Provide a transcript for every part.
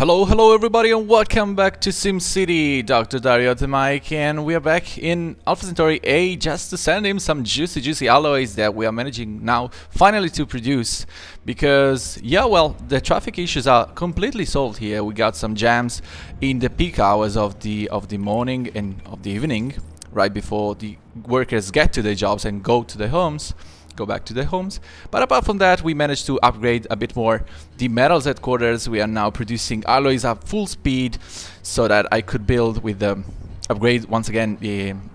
Hello everybody and welcome back to SimCity. Dr. Dario the mic, and we are back in Alpha Centauri A just to send him some juicy alloys that we are managing now finally to produce, because yeah, well, the traffic issues are completely solved here. We got some jams in the peak hours of the morning and of the evening, right before the workers get to their jobs and go back to their homes. But apart from that, we managed to upgrade a bit more the metals headquarters. We are now producing alloys at full speed so that I could build with the upgrade once again.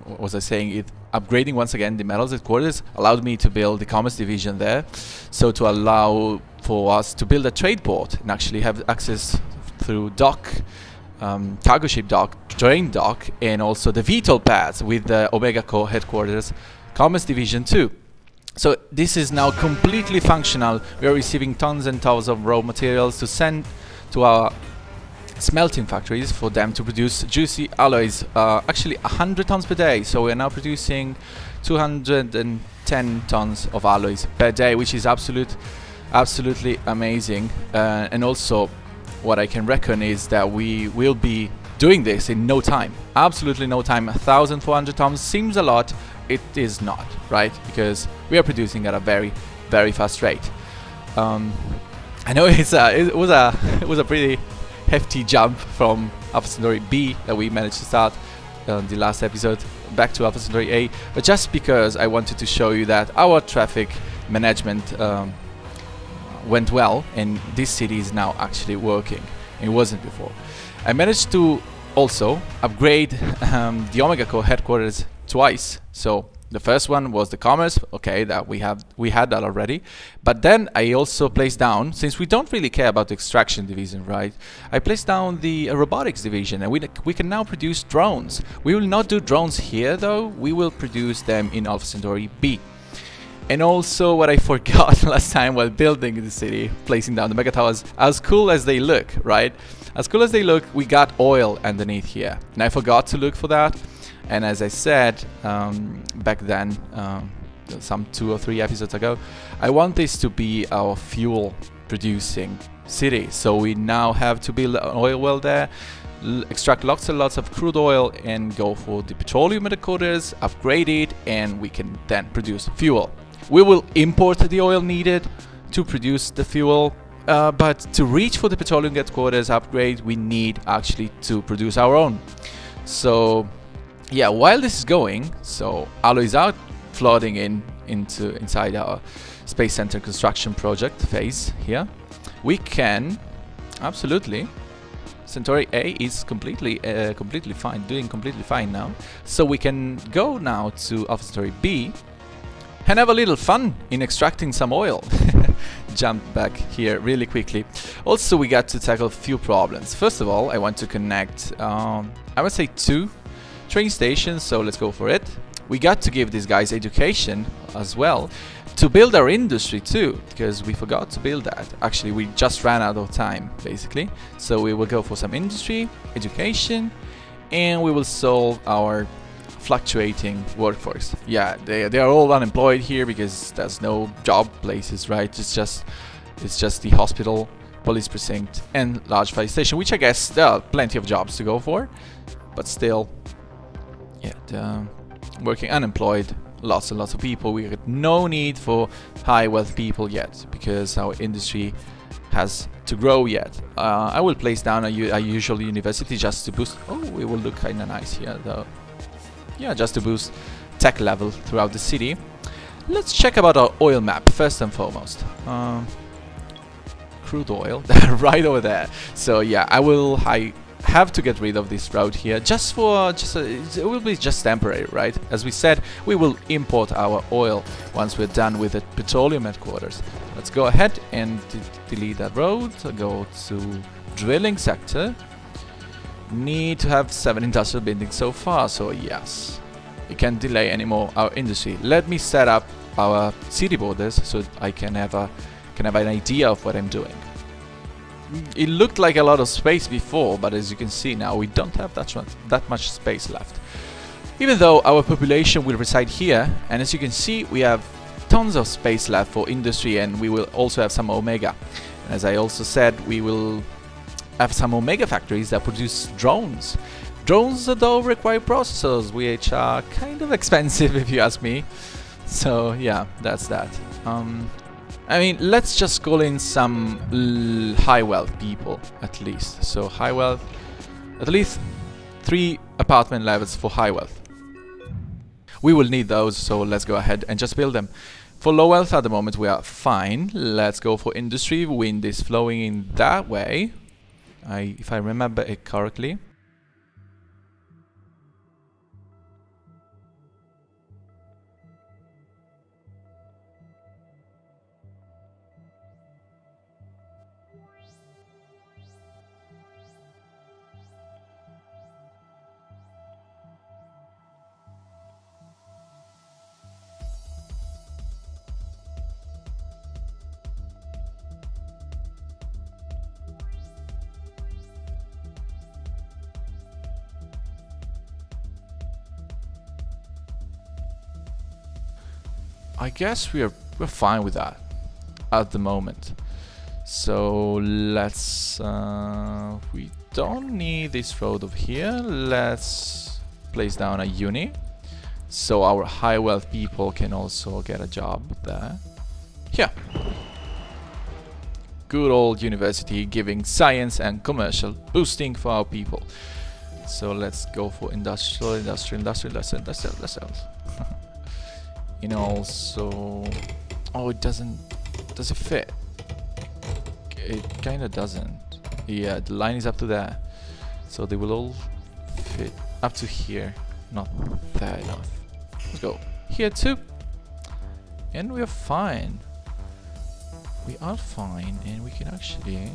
What was I saying? Upgrading once again the metals headquarters allowed me to build the commerce division there, so to allow for us to build a trade port and actually have access through dock, cargo ship dock, train dock, and also the VTOL pads with the Omega Co headquarters commerce division too. So this is now completely functional. We are receiving tons and tons of raw materials to send to our smelting factories for them to produce juicy alloys, actually 100 tons per day. So we are now producing 210 tons of alloys per day, which is absolutely amazing. And also what I can reckon is that we will be doing this in no time, absolutely no time. 1,400 tons seems a lot. It is not, right? Because we are producing at a very fast rate. I know it was a pretty hefty jump from Alpha Centauri B that we managed to start the last episode back to Alpha Centauri A, but just because I wanted to show you that our traffic management went well, and this city is now actually working. It wasn't before. I managed to also upgrade the Omega Co headquarters twice. So the first one was the commerce, okay, that we had that already. But then I also placed down, since we don't really care about the extraction division, right? I placed down the robotics division, and we can now produce drones. We will not do drones here though. We will produce them in Alpha Centauri B. And also what I forgot last time while building the city, placing down the mega towers, as cool as they look, right? As cool as they look, we got oil underneath here, and I forgot to look for that. And as I said back then, some 2 or 3 episodes ago, I want this to be our fuel producing city. So we now have to build an oil well there, extract lots and lots of crude oil, and go for the petroleum headquarters, upgrade it, and we can then produce fuel. We will import the oil needed to produce the fuel, but to reach for the petroleum headquarters upgrade, we need actually to produce our own. So yeah, while this is going, so alloys are flooding inside our space center construction project phase here. We can absolutely, Centauri A is completely fine, doing completely fine now. So we can go now to Alpha Centauri B and have a little fun in extracting some oil. Jump back here really quickly. Also, we got to tackle a few problems. First of all, I want to connect, I would say 2 train stations, so let's go for it. We got to give these guys education as well to build our industry too, because we forgot to build that. Actually, we just ran out of time basically, so we will go for some industry, education, and we will solve our fluctuating workforce. Yeah, they are all unemployed here because there's no job places, right? It's just the hospital, police precinct, and large fire station, which I guess there are plenty of jobs to go for, but still, yeah, working unemployed, lots and lots of people. We got no need for high wealth people yet, because our industry has to grow yet. I will place down a usual university just to boost. Oh, it will look kind of nice here though. Yeah, just to boost tech level throughout the city. Let's check about our oil map first and foremost. Crude oil right over there. So yeah, I have to get rid of this road here it will be just temporary, right? As we said, we will import our oil once we're done with the petroleum headquarters. Let's go ahead and delete that road. Go to drilling sector. Need to have 7 industrial buildings so far, so yes, we can't delay anymore our industry. Let me set up our city borders so I can have an idea of what I'm doing. It looked like a lot of space before, but as you can see now, we don't have that much space left. Even though our population will reside here, and as you can see, we have tons of space left for industry, and we will also have some Omega. And as I also said, we will have some Omega factories that produce drones. Drones though require processors, which are kind of expensive if you ask me. So yeah, that's that. I mean, let's just call in some high wealth people at least. So high wealth, at least 3 apartment levels for high wealth. We will need those, so let's go ahead and just build them. For low wealth at the moment we are fine. Let's go for industry. Wind is flowing in that way. If I remember it correctly. I guess we're fine with that at the moment. So let's we don't need this road over here. Let's place down a uni so our high wealth people can also get a job there. Yeah. Good old university giving science and commercial boosting for our people. So let's go for industrial. You know, also, oh, it doesn't, does it fit? It kind of doesn't. Yeah, the line is up to there, so they will all fit up to here, not there enough. Let's go here too, and we are fine. We are fine, and we can actually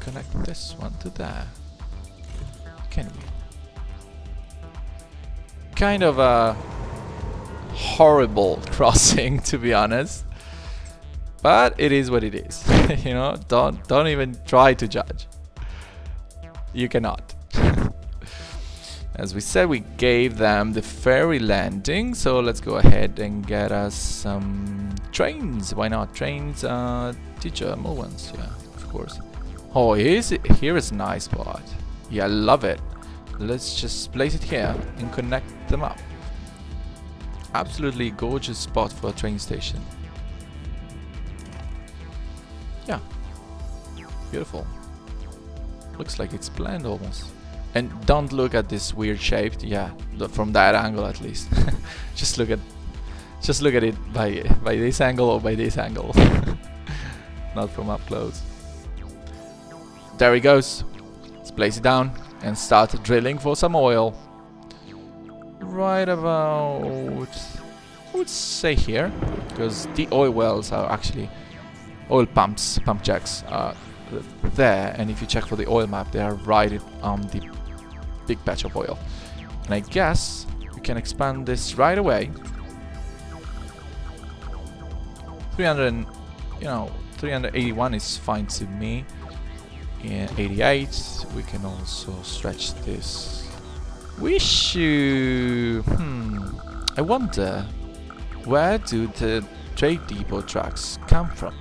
connect this one to there. Can we? Kind of a horrible crossing, to be honest, but it is what it is. You know, don't even try to judge. You cannot. As we said, we gave them the ferry landing, so let's go ahead and get us some trains. Why not? Trains, the German ones, yeah, of course. Oh, here is a nice spot. Yeah, I love it. Let's just place it here and connect them up. Absolutely gorgeous spot for a train station. Yeah, beautiful. Looks like it's planned almost. And don't look at this weird shape. Yeah, from that angle at least. just look at it by this angle or by this angle. Not from up close. There he goes. Let's place it down and start drilling for some oil. Right about, I would say here, because the oil wells are actually oil pumps, pump jacks are there, and if you check for the oil map, they are right on the big patch of oil. And I guess we can expand this right away. 300, you know, 381 is fine to me. And 88, we can also stretch this. I wonder, where do the trade depot trucks come from?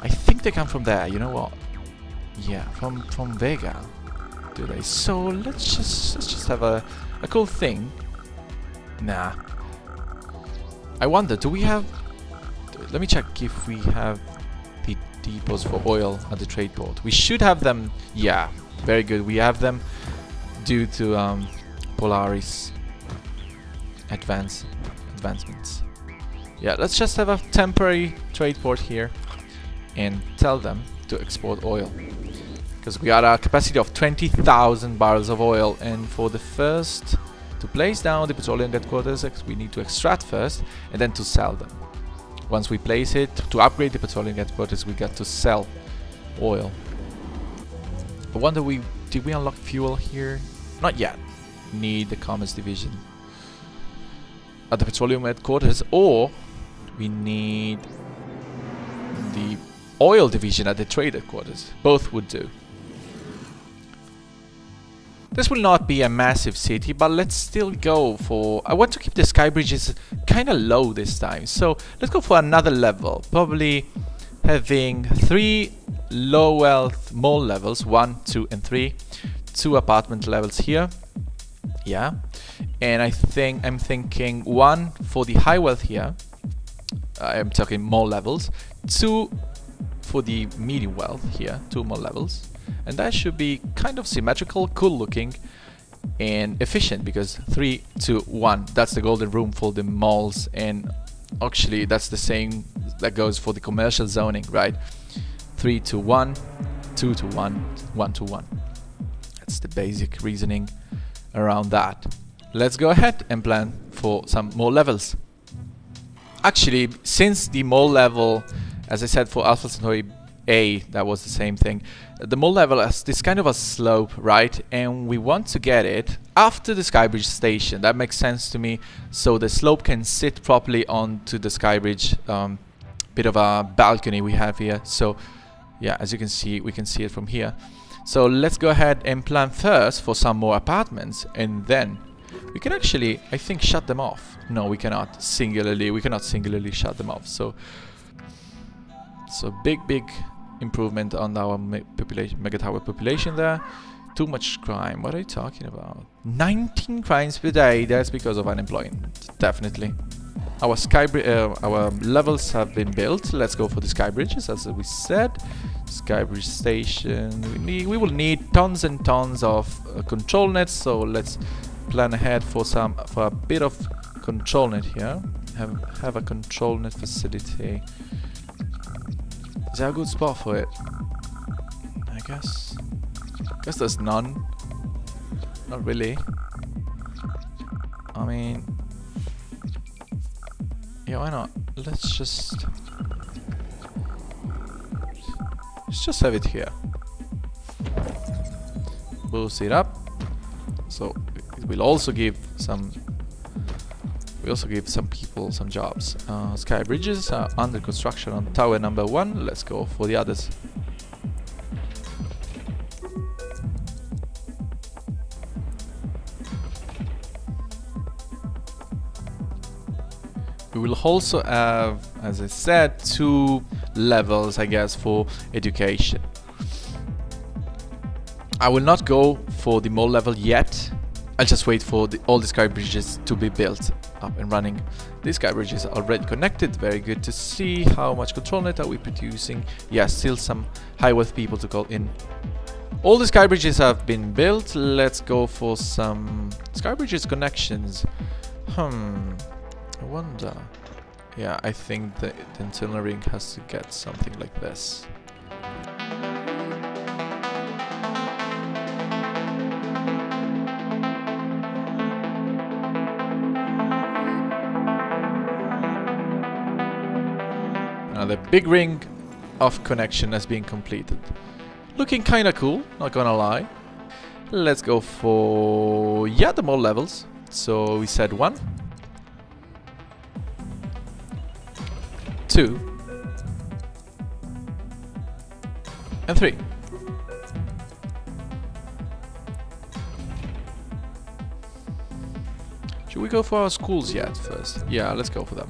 I think they come from there. You know what? Yeah, from Vega, do they? So let's just have a cool thing. Nah. I wonder, do we have? Let me check if we have the depots for oil at the trade port. We should have them. Yeah, very good. We have them due to Polaris advancements. Yeah, let's just have a temporary trade port here and tell them to export oil, because we got a capacity of 20,000 barrels of oil, and for the first to place down the petroleum headquarters we need to extract first and then to sell them. Once we place it, to upgrade the petroleum headquarters we got to sell oil. I wonder, did we unlock fuel here? Not yet. Need the commerce division at the petroleum headquarters, or we need the oil division at the trade headquarters. Both would do. This will not be a massive city, but let's still go for... I want to keep the sky bridges kind of low this time, so let's go for another level. Probably having 3 low wealth mall levels 1, 2 and 3, 2 apartment levels here, yeah, and I'm thinking 1 for the high wealth here, I'm talking mall levels, 2 for the medium wealth here, 2 more levels, and that should be kind of symmetrical, cool looking and efficient, because 3, 2, 1, that's the golden room for the malls, and actually that's the same that goes for the commercial zoning, right? 3 to 1, 2 to 1, 1 to 1. That's the basic reasoning around that. Let's go ahead and plan for some more levels. Actually, since the mall level, as I said for Alpha Centauri A, that was the same thing. The mall level has this kind of a slope, right? And we want to get it after the Skybridge station. That makes sense to me. So the slope can sit properly onto the Skybridge, bit of a balcony we have here. So yeah, as you can see, we can see it from here. So let's go ahead and plan first for some more apartments, and then we can actually, I think, shut them off. No, we cannot singularly. We cannot singularly shut them off. So big improvement on our mega tower population there. Too much crime. What are you talking about? 19 crimes per day. That's because of unemployment. Definitely. Our our levels have been built. Let's go for the sky bridges, as we said. Skybridge station. We will need tons and tons of control nets. So let's plan ahead for a bit of control net here. Have a control net facility. Is there a good spot for it? I guess there's none. Not really. I mean, yeah, why not? Let's just have it here. Boost it up. So it will also give some. We also give some people some jobs. Sky bridges are under construction on tower number 1. Let's go for the others. We will also have, as I said, 2 levels, I guess, for education. I will not go for the mall level yet. I'll just wait for all the sky bridges to be built up and running. These sky bridges are already connected. Very good to see. How much control net are we producing? Yeah, still some high wealth people to call in. All the sky bridges have been built. Let's go for some sky bridges connections. I wonder. Yeah, I think the itinerary has to get something like this. The big ring of connection has been completed. Looking kinda cool, not gonna lie. Let's go for, yeah, the more levels. So we said 1, 2, and 3. Should we go for our schools yet first? Yeah, let's go for them.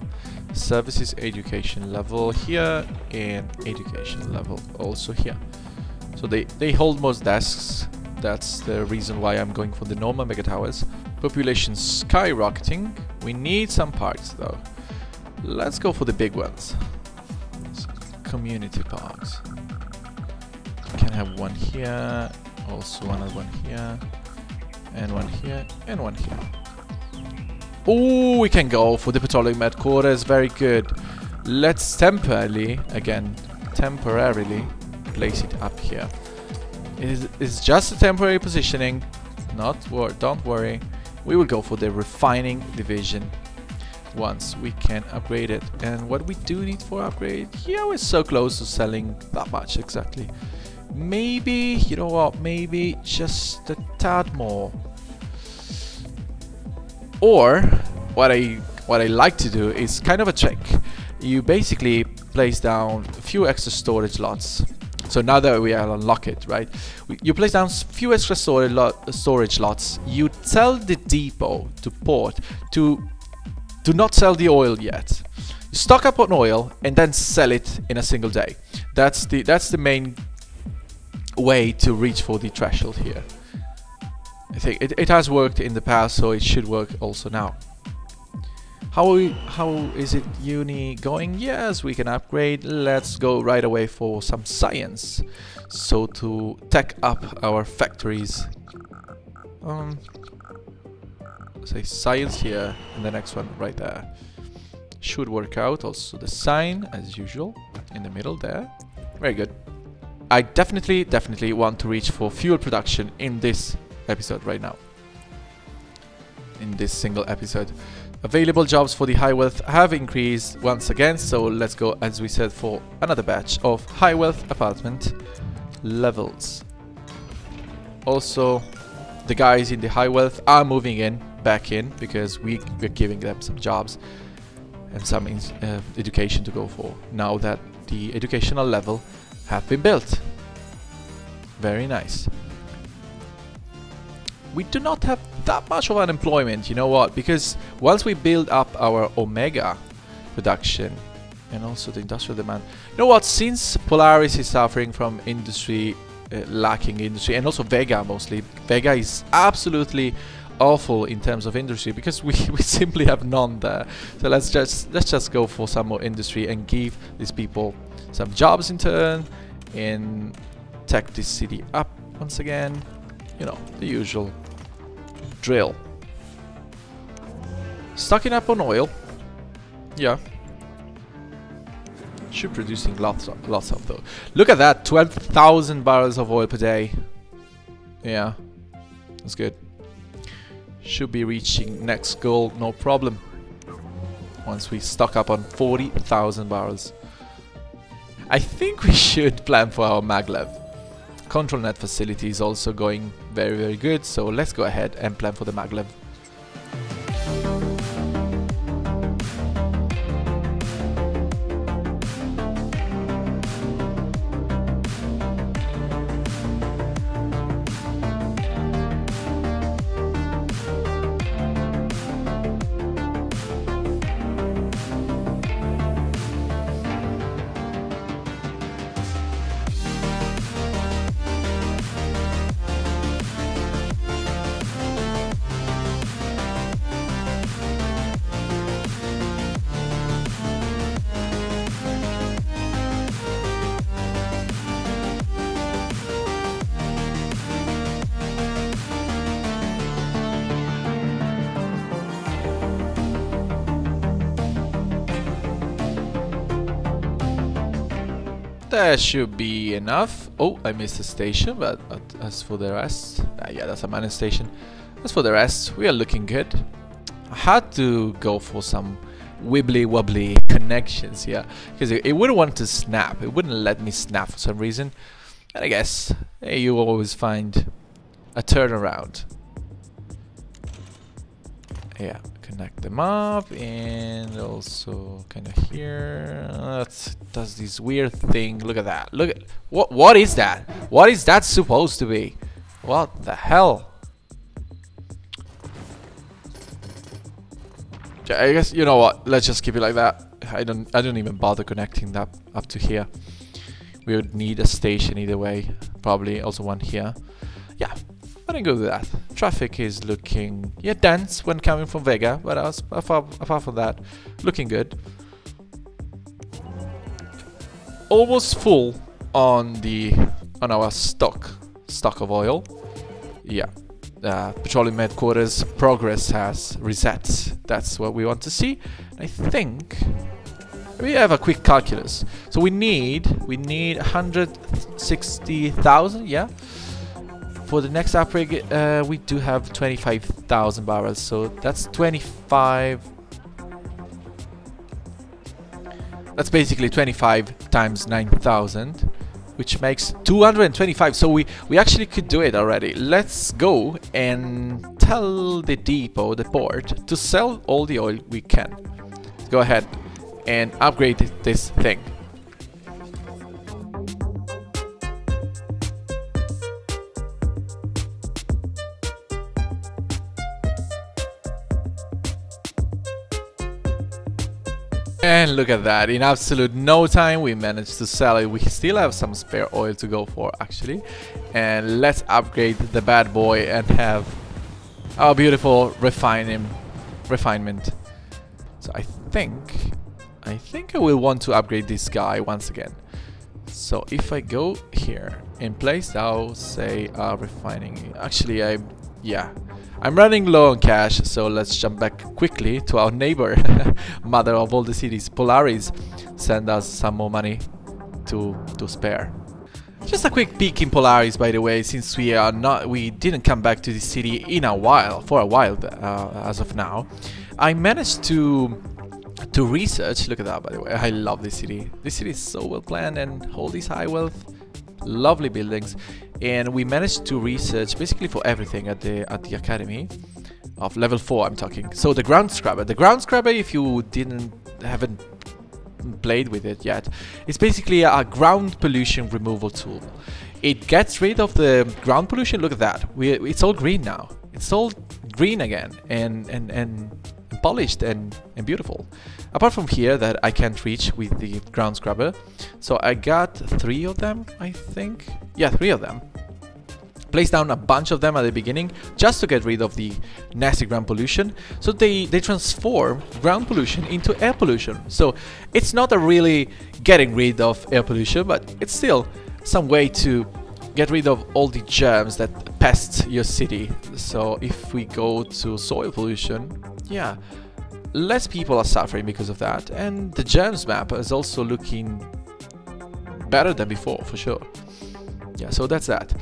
Services education level here and education level also here. So they hold most desks. That's the reason why I'm going for the normal mega towers. Population skyrocketing. We need some parks though. Let's go for the big ones. Community parks. Can have one here, also another one here, and one here, and one here. Oh, we can go for the petroleum headquarters. Very good. Let's temporarily place it up here. It's just a temporary positioning. Don't worry. We will go for the refining division once we can upgrade it. And what we do need for upgrade? Yeah, we're so close to selling that much exactly. Maybe, you know what? Maybe just a tad more. Or what I like to do is kind of a trick. You basically place down a few extra storage lots. So now that we are unlock it, right? You place down a few extra storage lots. You tell the depot to port to not sell the oil yet. You stock up on oil and then sell it in a single day. That's the main way to reach for the threshold here. I think it has worked in the past, so it should work also now. How is it uni going? Yes, we can upgrade. Let's go right away for some science. So to tech up our factories. Say science here, and the next one right there. Should work out. Also the sign, as usual, in the middle there. Very good. I definitely want to reach for fuel production in this episode right now. In this single episode. Available jobs for the high wealth have increased once again, so let's go, as we said, for another batch of high wealth apartment levels. Also, the guys in the high wealth are moving back in, because we're giving them some jobs and some education to go for, now that the educational level have been built. Very nice. We do not have that much of unemployment, you know what, because once we build up our Omega production and also the industrial demand, you know what, since Polaris is suffering from industry, lacking industry, and also Vega mostly, Vega is absolutely awful in terms of industry, because we simply have none there. So let's just go for some more industry and give these people some jobs in turn, and tech this city up once again. You know, the usual drill. Stocking up on oil. Yeah. Should producing lots of though. Look at that, 12,000 barrels of oil per day. Yeah, that's good. Should be reaching next goal, no problem. Once we stock up on 40,000 barrels. I think we should plan for our maglev. Control net facility is also going very good, so let's go ahead and plan for the maglev. That should be enough. Oh, I missed a station, but as for the rest, yeah, that's a minus station. As for the rest, we are looking good. I had to go for some wibbly wobbly connections here, because it wouldn't want to snap. It wouldn't let me snap for some reason. And I guess you always find a turnaround. Yeah, connect them up, and also kind of here. That does this weird thing. Look at that. Look at what is that? What is that supposed to be? What the hell? I guess, you know what? Let's just keep it like that. I don't even bother connecting that up to here. We would need a station either way. Probably also one here. Yeah. I didn't go with that. Traffic is looking, yeah, dense when coming from Vega, but apart from that, looking good. Almost full on our stock of oil. Yeah, petroleum headquarters progress has reset. That's what we want to see. I think we have a quick calculus. So we need 160,000. Yeah. For the next upgrade, we do have 25,000 barrels, so that's 25. That's basically 25 times 9,000, which makes 225. So we actually could do it already. Let's go and tell the depot, the port, to sell all the oil we can. Let's go ahead and upgrade this thing. And look at that, in absolute no time we managed to sell it. We still have some spare oil to go for actually. And let's upgrade the bad boy and have our beautiful refinement. So I think I will want to upgrade this guy once again. So if I go here in place, I'll say refining. Actually, I'm running low on cash, so let's jump back quickly to our neighbor, mother of all the cities, Polaris. Send us some more money to spare. Just a quick peek in Polaris, by the way, since we didn't come back to the city for a while as of now. I managed to research. Look at that, by the way. I love this city. This city is so well planned and all these high wealth, lovely buildings. And we managed to research basically for everything at the academy of level 4. I'm talking. So the ground scrubber. The ground scrubber, if you haven't played with it yet, it's basically a ground pollution removal tool. It gets rid of the ground pollution. Look at that. It's all green now. It's all green again and polished and beautiful. Apart from here that I can't reach with the ground scrubber. So I got 3 of them, I think. Yeah, 3 of them. Place down a bunch of them at the beginning just to get rid of the nasty ground pollution. So they transform ground pollution into air pollution. So it's not a really getting rid of air pollution, but it's still some way to get rid of all the germs that pest your city. So if we go to soil pollution, yeah, less people are suffering because of that, and the germs map is also looking better than before for sure. Yeah, so that's that.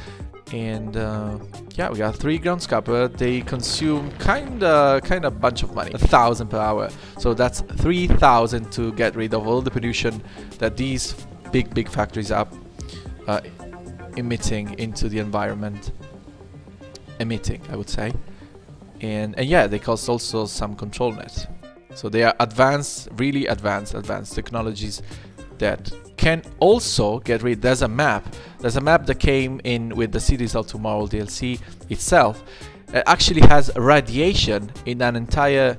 And yeah, we got 3 ground scrubber. They consume kind of bunch of money, 1,000 per hour. So that's 3,000 to get rid of all the pollution that these big factories are emitting into the environment. Emitting, I would say. And yeah, they cost also some control net. So they are advanced, really advanced technologies that can also get rid. There's a map that came in with the Cities of Tomorrow DLC itself. It actually has radiation in an entire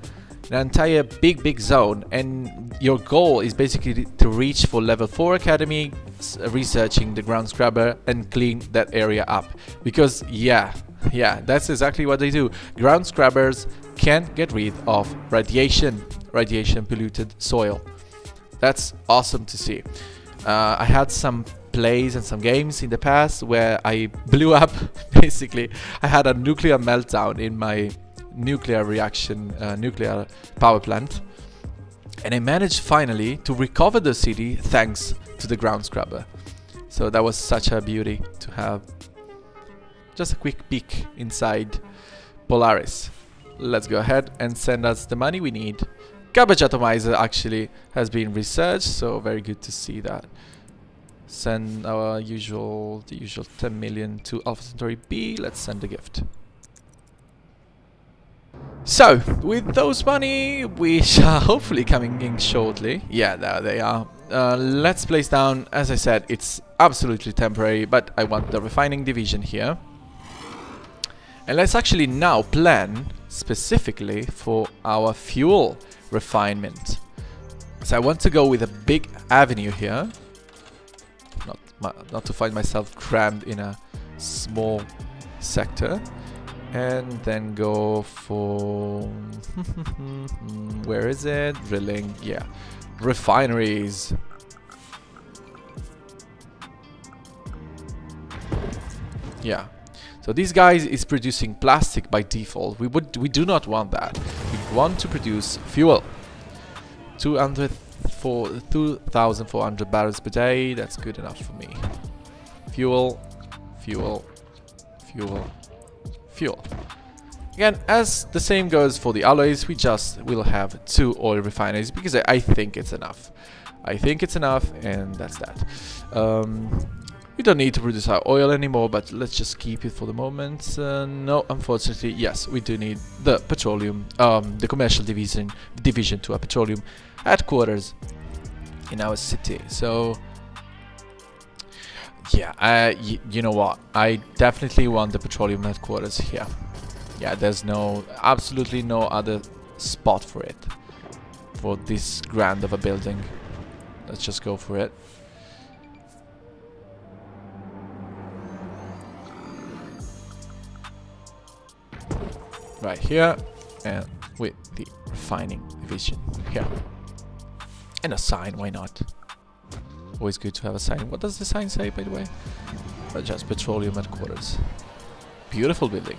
big zone, and your goal is basically to reach for level 4 academy, researching the ground scrubber and clean that area up. Because yeah, that's exactly what they do. Ground scrubbers can get rid of radiation polluted soil. That's awesome to see. I had some plays and some games in the past where I blew up. Basically, I had a nuclear meltdown in my nuclear power plant, and I managed finally to recover the city thanks to the ground scrubber. So that was such a beauty to have. Just a quick peek inside Polaris. Let's go ahead and send us the money we need. Garbage atomizer actually has been researched, so very good to see that. Send our the usual 10 million to Alpha Centauri B. Let's send a gift. So with those money, we shall hopefully coming in shortly. Yeah, there they are. Let's place down. As I said, it's absolutely temporary, but I want the refining division here. And let's actually now plan specifically for our fuel refinement. So I want to go with a big avenue here, not to find myself crammed in a small sector, and then go for where is it? Drilling, yeah, refineries. Yeah. So this guy is producing plastic by default. We do not want that. We want to produce fuel. 2,400 barrels per day. That's good enough for me. Fuel, fuel, fuel, fuel. Again, as the same goes for the alloys, we just will have 2 oil refineries because I think it's enough. I think it's enough, and that's that. We don't need to produce our oil anymore, but let's just keep it for the moment. No, unfortunately, yes, we do need the petroleum, the commercial division to a petroleum headquarters in our city. So, yeah, you know what? I definitely want the petroleum headquarters here. Yeah, there's absolutely no other spot for it. for this grand of a building. Let's just go for it. Right here, and with the refining division here. And a sign, why not? Always good to have a sign. What does the sign say, by the way? Just petroleum headquarters. Beautiful building.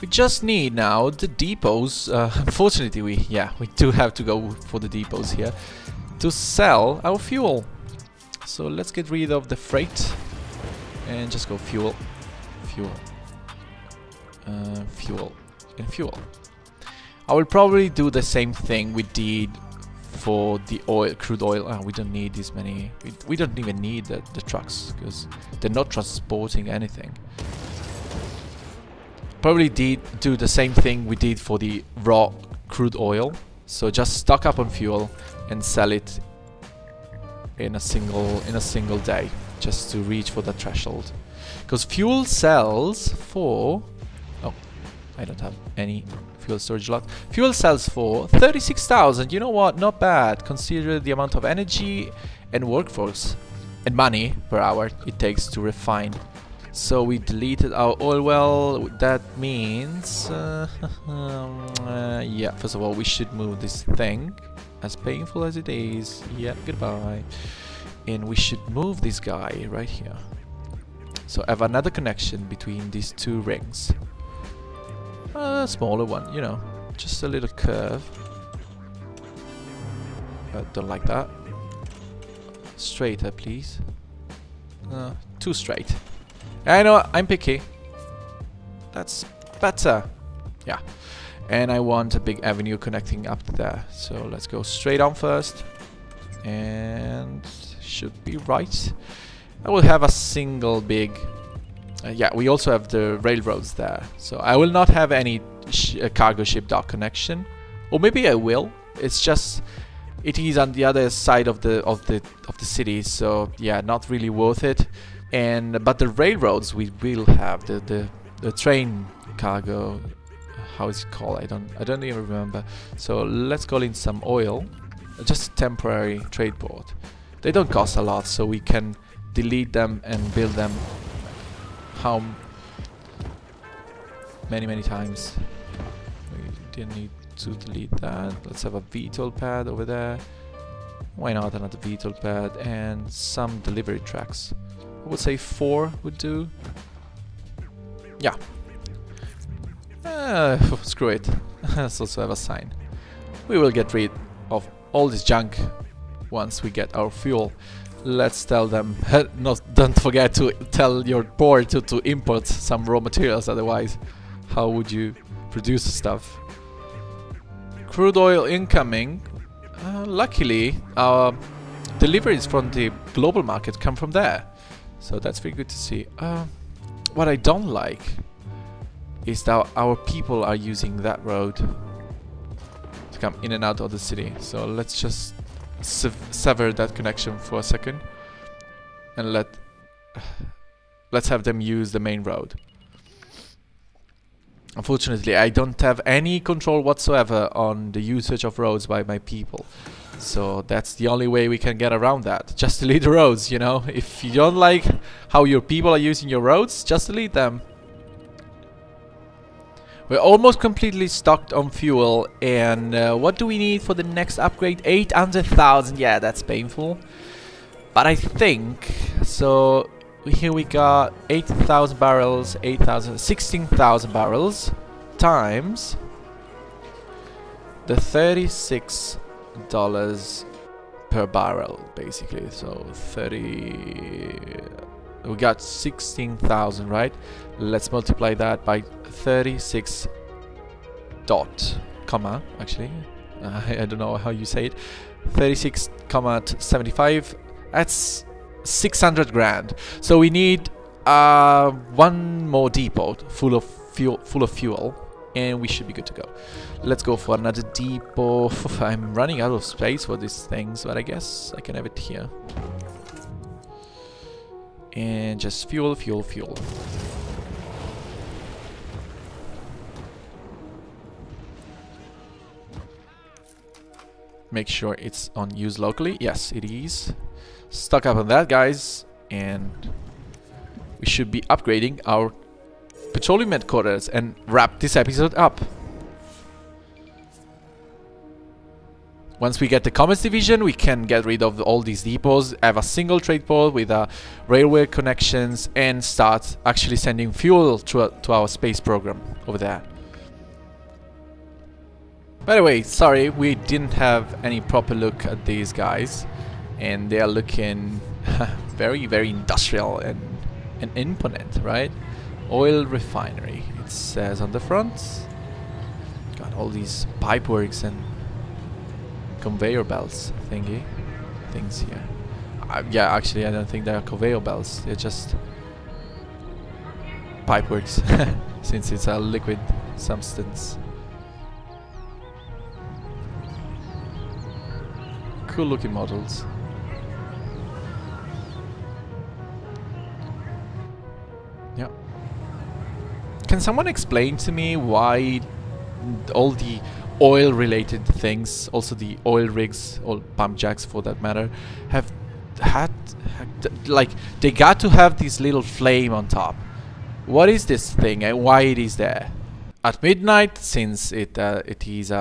We just need now the depots. Unfortunately, we do have to go for the depots here to sell our fuel. So let's get rid of the freight and just go fuel, fuel, fuel, and fuel. I will probably do the same thing we did for the oil, crude oil. We don't need this many. We don't even need the trucks because they're not transporting anything. Probably do the same thing we did for the raw crude oil. So just stock up on fuel and sell it in a single day, just to reach for the threshold. Because fuel sells for, oh, I don't have any fuel storage lot. Fuel sells for 36,000. You know what? Not bad. Consider the amount of energy and workforce and money per hour it takes to refine. So we deleted our oil well. That means, yeah. First of all, we should move this thing, as painful as it is. Yeah, goodbye. And we should move this guy right here. So I have another connection between these two rings. A smaller one, you know, just a little curve. Don't like that. Straighter, please. Too straight. I know, I'm picky. That's better. Yeah. And I want a big avenue connecting up there. So let's go straight on first. And should be right. I will have a single big... yeah, we also have the railroads there. So I will not have any cargo ship dock connection. Or maybe I will. It's just... it is on the other side of the city. So yeah, not really worth it. But the railroads we will have, the train cargo, how is it called? I don't even remember. So let's call in some oil, just a temporary trade port. They don't cost a lot, so we can delete them and build them how many times. We didn't need to delete that. Let's have a VTOL pad over there. Why not another VTOL pad and some delivery tracks? I would say 4 would do. Yeah. Screw it. Let's also have a sign. We will get rid of all this junk once we get our fuel. Let's tell them, don't forget to tell your board to import some raw materials, otherwise how would you produce stuff? Crude oil incoming. Luckily, our deliveries from the global market come from there. So that's very good to see. What I don't like is that our people are using that road to come in and out of the city. So let's just sever that connection for a second and let's have them use the main road. Unfortunately, I don't have any control whatsoever on the usage of roads by my people. So that's the only way we can get around that. Just delete the roads, you know? If you don't like how your people are using your roads, just delete them. We're almost completely stocked on fuel. And what do we need for the next upgrade? 800,000. Yeah, that's painful. But I think... so here we got 8,000 barrels, 16,000 barrels times the $36 per barrel, basically. So 30, we got 16,000, right? Let's multiply that by 36 dot comma, actually I don't know how you say it, 36,75. That's 600 grand. So we need one more depot full of fuel and we should be good to go. Let's go for another depot. I'm running out of space for these things, but I guess I can have it here. And just fuel. make sure it's on use locally. Yes, it is. Stock up on that, guys, and we should be upgrading our petroleum headquarters and wrap this episode up. Once we get the commerce division, we can get rid of all these depots, have a single trade port with railway connections, and start actually sending fuel to our space program over there. By the way, sorry, we didn't have any proper look at these guys, and they are looking very, very industrial and imponent, right? Oil refinery, it says on the front. Got all these pipeworks and conveyor belts things here. Yeah, actually I don't think they are conveyor belts, they're just pipeworks since it's a liquid substance. Cool looking models. Yeah. Can someone explain to me why all the oil related things, also the oil rigs or pump jacks for that matter, have had like they got to have this little flame on top? What is this thing and why it is there? At midnight, since it is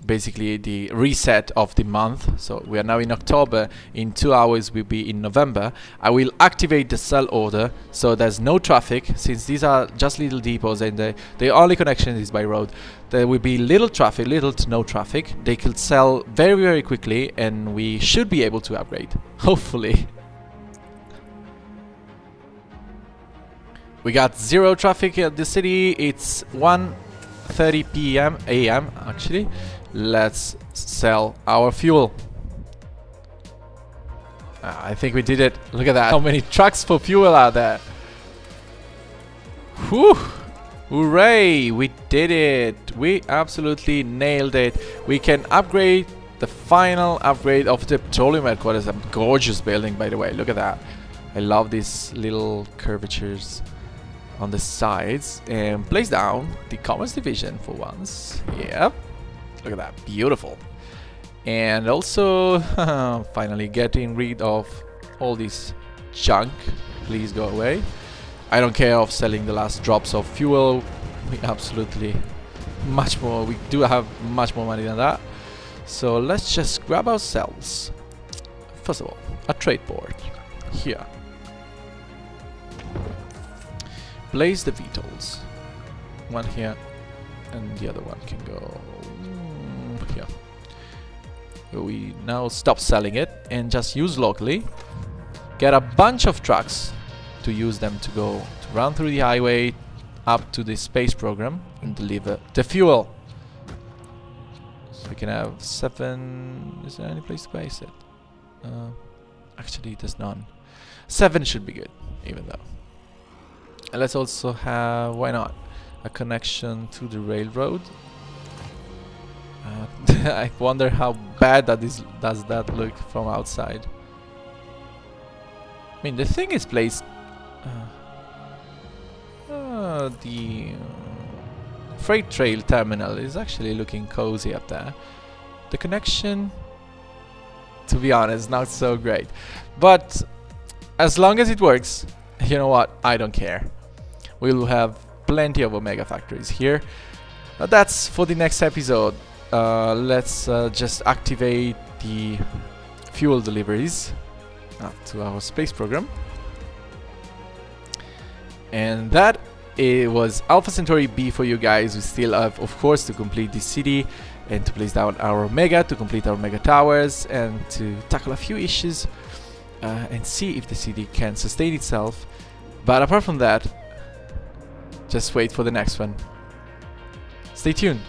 basically the reset of the month, so we are now in October, in 2 hours we'll be in November, I will activate the sell order so there's no traffic, since these are just little depots and the only connection is by road. There will be little traffic, little to no traffic. They could sell very, very quickly and we should be able to upgrade, hopefully. We got zero traffic at the city. It's 1:30 a.m. actually. Let's sell our fuel. I think we did it. Look at that. How many trucks for fuel are there? Whew! Hooray! We did it. We absolutely nailed it. We can upgrade the final upgrade of the petroleum headquarters. A gorgeous building, by the way. Look at that. I love these little curvatures on the sides. And place down the commerce division for once. Yep. Look at that, beautiful. And also finally getting rid of all this junk. Please go away. I don't care of selling the last drops of fuel. We absolutely much more, we do have much more money than that. So let's just grab ourselves, first of all, a trade port here. Place the VTOLs, one here and the other one can go here. We now stop selling it and just use locally. Get a bunch of trucks to use them to go to run through the highway up to the space program and deliver the fuel. So we can have 7. Is there any place to place it? Actually, there's none. 7 should be good, even though. And let's also have, why not, a connection to the railroad. I wonder how bad does that look from outside. I mean, the thing is placed. The freight trail terminal is actually looking cozy up there. The connection, to be honest, not so great. But as long as it works, you know what? I don't care. We'll have plenty of Omega factories here. But that's for the next episode. Let's just activate the fuel deliveries to our space program. And that it was Alpha Centauri B for you guys. We still have, of course, to complete the city and to place down our Omega, to complete our Mega Towers, and to tackle a few issues and see if the city can sustain itself. But apart from that, just wait for the next one. Stay tuned.